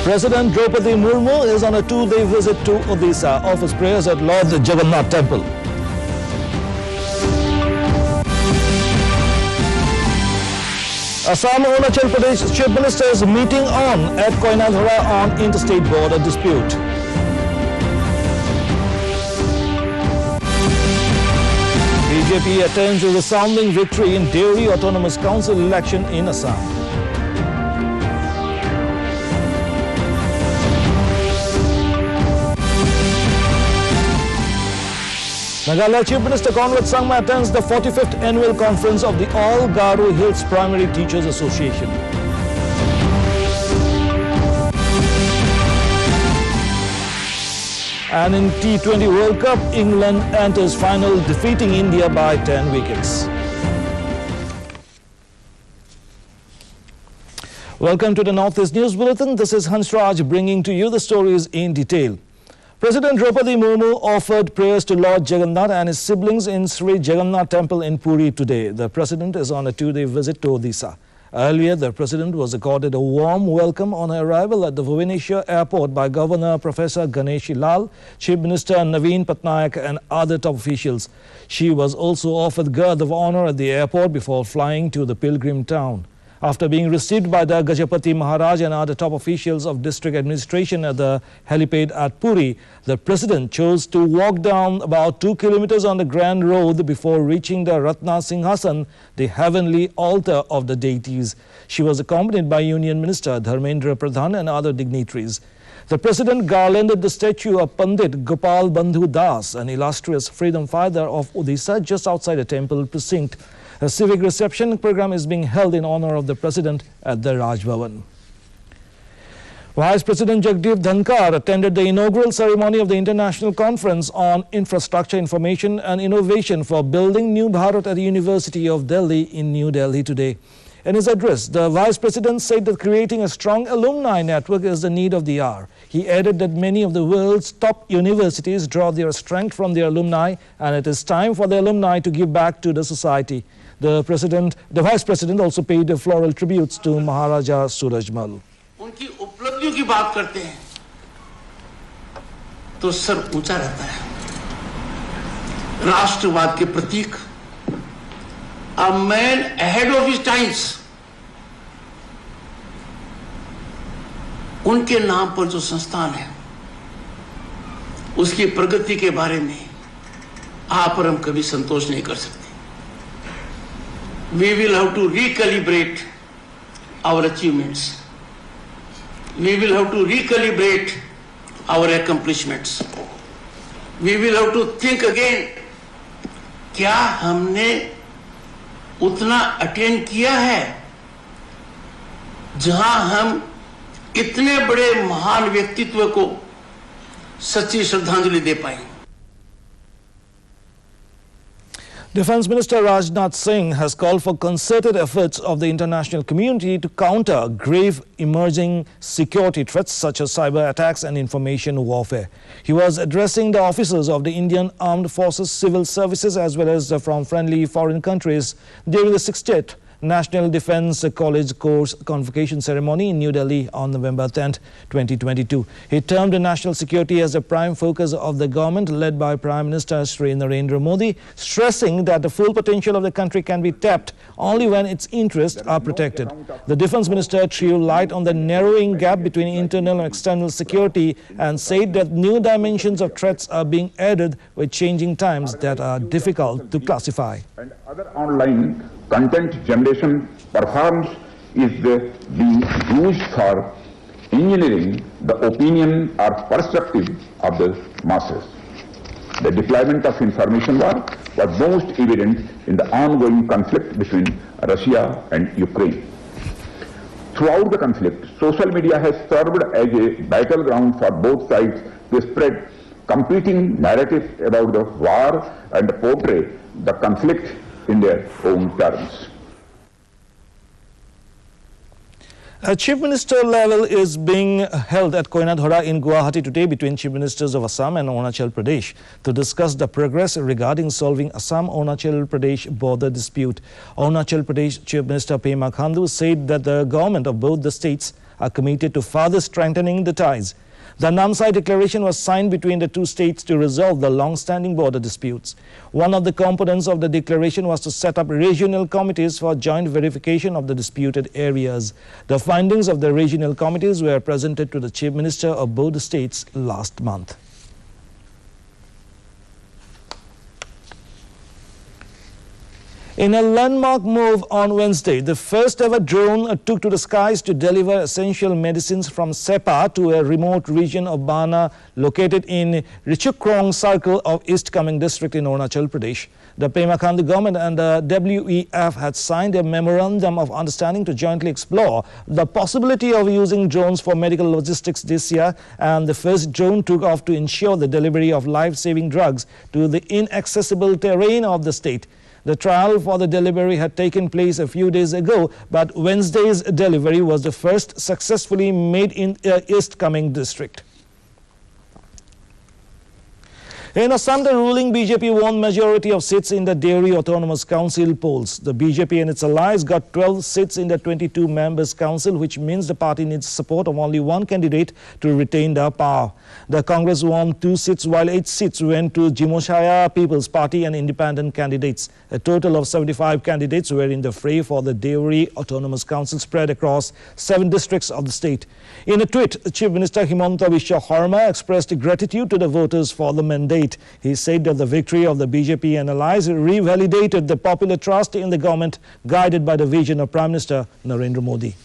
President Draupadi Murmu is on a two-day visit to Odisha, offers prayers at Lord Jagannath Temple. Assam Arunachal Pradesh Chief Ministers meeting on at Koinadhara on interstate border dispute. BJP attends a resounding victory in Deori Autonomous Council election in Assam. Meghalaya Chief Minister Conrad Sangma attends the 45th annual conference of the All Garo Hills Primary Teachers Association. And in T20 World Cup, England enters final, defeating India by 10 wickets. Welcome to the Northeast News Bulletin. This is Hansraj bringing to you the stories in detail. President Draupadi Murmu offered prayers to Lord Jagannath and his siblings in Sri Jagannath Temple in Puri today. The president is on a two-day visit to Odisha. Earlier, the president was accorded a warm welcome on her arrival at the Bhubaneswar airport by Governor Professor Ganeshi Lal, Chief Minister Naveen Patnaik and other top officials. She was also offered guard of honor at the airport before flying to the pilgrim town. After being received by the Gajapati Maharaj and other top officials of district administration at the helipad at Puri, the president chose to walk down about 2 kilometers on the Grand Road before reaching the Ratna Singhasan, the heavenly altar of the deities. She was accompanied by Union Minister Dharmendra Pradhan and other dignitaries. The president garlanded the statue of Pandit Gopal Bandhu Das, an illustrious freedom fighter of Odisha, just outside the temple precinct. A civic reception program is being held in honor of the president at the Raj Bhavan. Vice President Jagdeep Dhankar attended the inaugural ceremony of the International Conference on Infrastructure, Information and Innovation for Building New Bharat at the University of Delhi in New Delhi today. In his address, the Vice President said that creating a strong alumni network is the need of the hour. He added that many of the world's top universities draw their strength from their alumni, and it is time for the alumni to give back to the society. The Vice President also paid floral tributes to Maharaja Surajmal. उनकी उपलब्धियों की बात करते हैं तो sir ऊंचा रहता है। राष्ट्रवाद के प्रतीक, a man ahead of his times, उनके नाम पर जो संस्थान है उसकी प्रगति के बारे में आप और हम कभी संतोष नहीं कर सकते। We will have to recalibrate our achievements. We will have to recalibrate our accomplishments. We will have to think again, क्या हमने उतना अटेन किया है जहां हम इतने बड़े महान व्यक्तित्व को सच्ची श्रद्धांजलि दे पाए। Defence Minister Rajnath Singh has called for concerted efforts of the international community to counter grave emerging security threats such as cyber attacks and information warfare. He was addressing the officers of the Indian Armed Forces Civil Services as well as from friendly foreign countries during the 60th National Defence College Course Convocation Ceremony in New Delhi on November 10, 2022. He termed national security as the prime focus of the government led by Prime Minister Shri Narendra Modi, stressing that the full potential of the country can be tapped only when its interests are protected. The Defence Minister threw light on the narrowing gap between internal and external security and said that new dimensions of threats are being added with changing times that are difficult to classify. And other online content generation performs is being used for engineering the opinion or perspective of the masses. The deployment of information war was most evident in the ongoing conflict between Russia and Ukraine. Throughout the conflict, social media has served as a battleground for both sides to spread competing narratives about the war and portray the conflict in their own terms. A Chief Minister level is being held at Koinadhara in Guwahati today between Chief Ministers of Assam and Arunachal Pradesh to discuss the progress regarding solving Assam-Arunachal Pradesh border dispute. Arunachal Pradesh Chief Minister Pema Khandu said that the government of both the states are committed to further strengthening the ties. The Namsai Declaration was signed between the two states to resolve the long-standing border disputes. One of the components of the declaration was to set up regional committees for joint verification of the disputed areas. The findings of the regional committees were presented to the Chief Minister of both the states last month. In a landmark move on Wednesday, the first ever drone took to the skies to deliver essential medicines from Sepa to a remote region of Bana located in Richukrong Circle of East Kameng district in Arunachal Pradesh. The Pema Khandu government and the WEF had signed a memorandum of understanding to jointly explore the possibility of using drones for medical logistics this year, and the first drone took off to ensure the delivery of life-saving drugs to the inaccessible terrain of the state. The trial for the delivery had taken place a few days ago, but Wednesday's delivery was the first successfully made in East Kameng district. In Assam, the ruling BJP won majority of seats in the Deori Autonomous Council polls. The BJP and its allies got 12 seats in the 22 members council, which means the party needs support of only one candidate to retain their power. The Congress won 2 seats, while 8 seats went to Jimoshaya People's Party and independent candidates. A total of 75 candidates were in the fray for the Deori Autonomous Council spread across 7 districts of the state. In a tweet, Chief Minister Himanta Biswa Sarma expressed gratitude to the voters for the mandate. He said that the victory of the BJP and allies revalidated the popular trust in the government guided by the vision of Prime Minister Narendra Modi.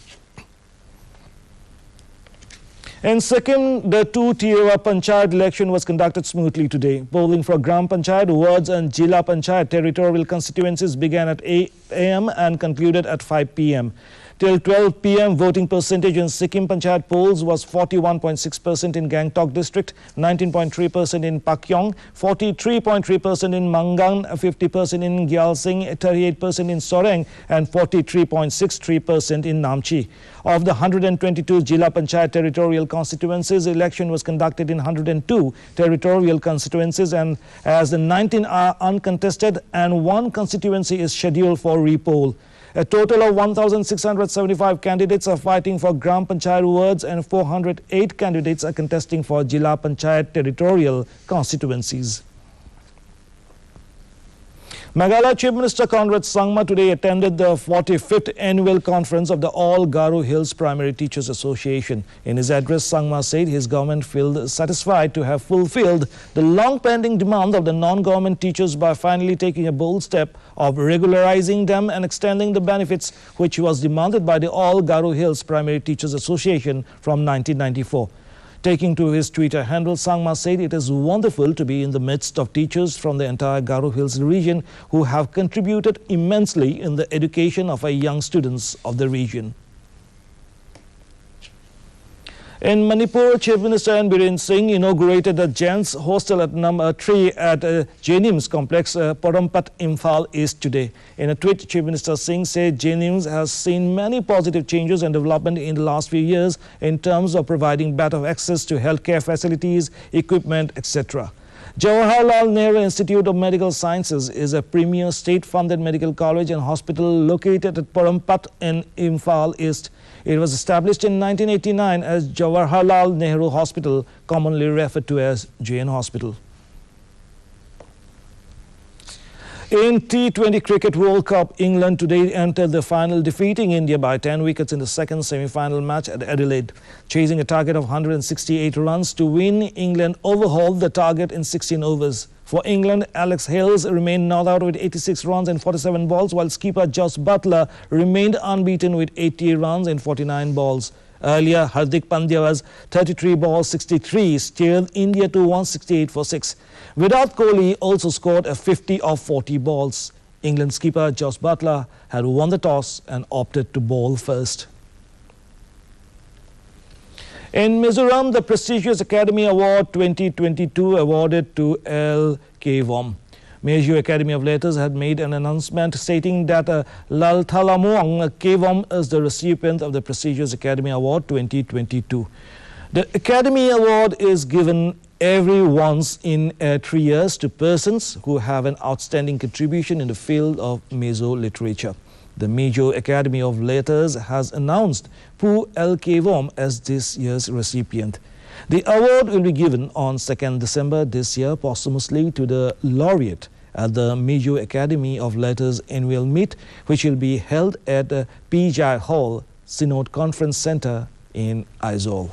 In Sikkim, the 2-tier Panchayat election was conducted smoothly today. Polling for Gram Panchayat, wards and Jila Panchayat territorial constituencies began at 8 a.m. and concluded at 5 p.m. Till 12 p.m., voting percentage in Sikkim Panchayat polls was 41.6% in Gangtok district, 19.3% in Pakyong, 43.3% in Mangan, 50% in Gyalsing, 38% in Soreng, and 43.63% in Namchi. Of the 122 Jila Panchayat territorial constituencies, election was conducted in 102 territorial constituencies, and as the 19 are uncontested and 1 constituency is scheduled for repoll. A total of 1,675 candidates are fighting for Gram Panchayat wards and 408 candidates are contesting for Jila Panchayat territorial constituencies. Meghalaya Chief Minister Conrad Sangma today attended the 45th annual conference of the All Garo Hills Primary Teachers Association. In his address, Sangma said his government felt satisfied to have fulfilled the long-pending demand of the non-government teachers by finally taking a bold step of regularizing them and extending the benefits which was demanded by the All Garo Hills Primary Teachers Association from 1994. Taking to his Twitter handle, Sangma said it is wonderful to be in the midst of teachers from the entire Garo Hills region who have contributed immensely in the education of our young students of the region. In Manipur, Chief Minister N. Biren Singh inaugurated a gents hostel at number 3 at JNIMS complex, Porampat, Imphal East today. In a tweet, Chief Minister Singh said JNIMS has seen many positive changes and development in the last few years in terms of providing better access to healthcare facilities, equipment, etc. Jawaharlal Nehru Institute of Medical Sciences is a premier state-funded medical college and hospital located at Porampat in Imphal East. It was established in 1989 as Jawaharlal Nehru Hospital, commonly referred to as JN Hospital. In T20 Cricket World Cup, England today entered the final, defeating India by 10 wickets in the second semi-final match at Adelaide. Chasing a target of 168 runs to win, England overhauled the target in 16 overs. For England, Alex Hales remained not out with 86 runs and 47 balls, while skipper Jos Buttler remained unbeaten with 80 runs and 49 balls. Earlier, Hardik Pandya's 33 balls 63 steered India to 168 for 6. Virat Kohli also scored a 50 of 40 balls. England skipper Jos Buttler had won the toss and opted to bowl first. In Mizoram, the prestigious Academy Award 2022 awarded to L. Kevom. Meiju Academy of Letters had made an announcement stating that Lalthalamuang Kevom is the recipient of the prestigious Academy Award 2022. The Academy Award is given every once in 3 years to persons who have an outstanding contribution in the field of Mizo literature. The Mijo Academy of Letters has announced Pu Elkevom as this year's recipient. The award will be given on 2nd December this year posthumously to the laureate at the Mijo Academy of Letters annual meet, which will be held at the Pijai Hall Synod Conference Center in Aizawl.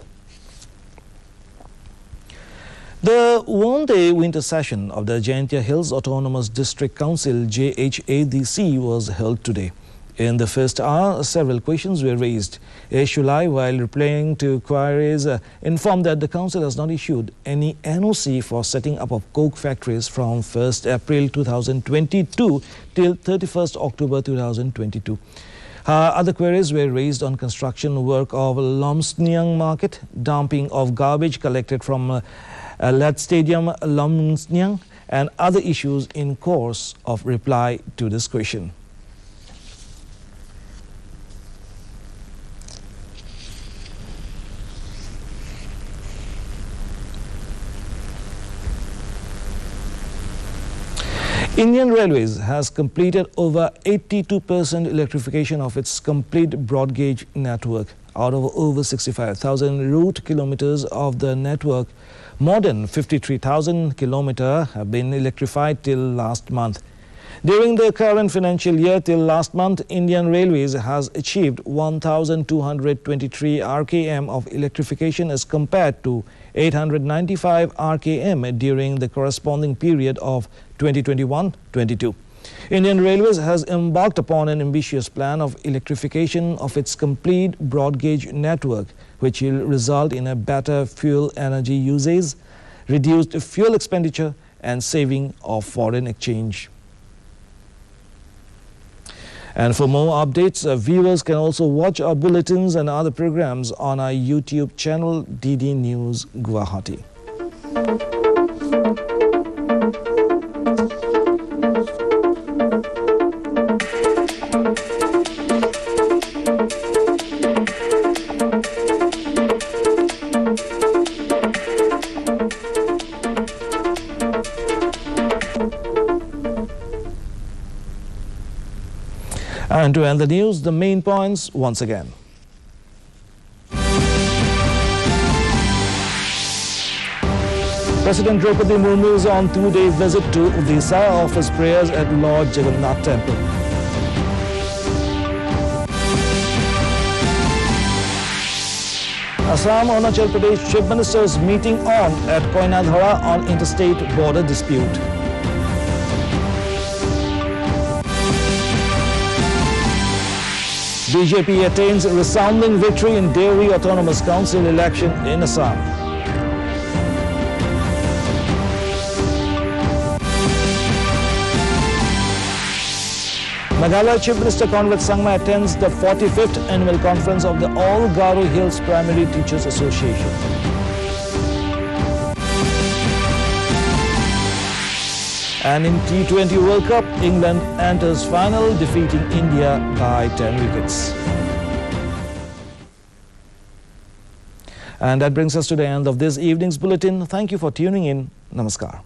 The one-day winter session of the Jaintia Hills Autonomous District Council JHADC was held today. In the first hour, several questions were raised. A. Shulai, while replying to queries, informed that the council has not issued any NOC for setting up of coke factories from 1st April 2022 till 31st October 2022. Other queries were raised on construction work of Lomsnyang Market, dumping of garbage collected from Lad Stadium Lomsnyang, and other issues in course of reply to this question. Indian Railways has completed over 82% electrification of its complete broad gauge network. Out of over 65,000 route kilometers of the network, more than 53,000 kilometers have been electrified till last month. During the current financial year till last month, Indian Railways has achieved 1,223 RKM of electrification as compared to 895 RKM during the corresponding period of 2021-22. Indian Railways has embarked upon an ambitious plan of electrification of its complete broad gauge network, which will result in a better fuel energy usage, reduced fuel expenditure and saving of foreign exchange. And for more updates, viewers can also watch our bulletins and other programs on our YouTube channel DD News Guwahati. And to end the news, the main points once again. President Draupadi Murmu is on two-day visit to Odisha, offers prayers at Lord Jagannath Temple. Assam-Arunachal Pradesh Chief Ministers meeting on at Koinadhara on interstate border dispute. BJP attains a resounding victory in Deori Autonomous Council election in Assam. Meghalaya Chief Minister Conrad Sangma attends the 45th annual conference of the All Garo Hills Primary Teachers Association. And in T20 World Cup, England enters final, defeating India by 10 wickets. And that brings us to the end of this evening's bulletin. Thank you for tuning in. Namaskar.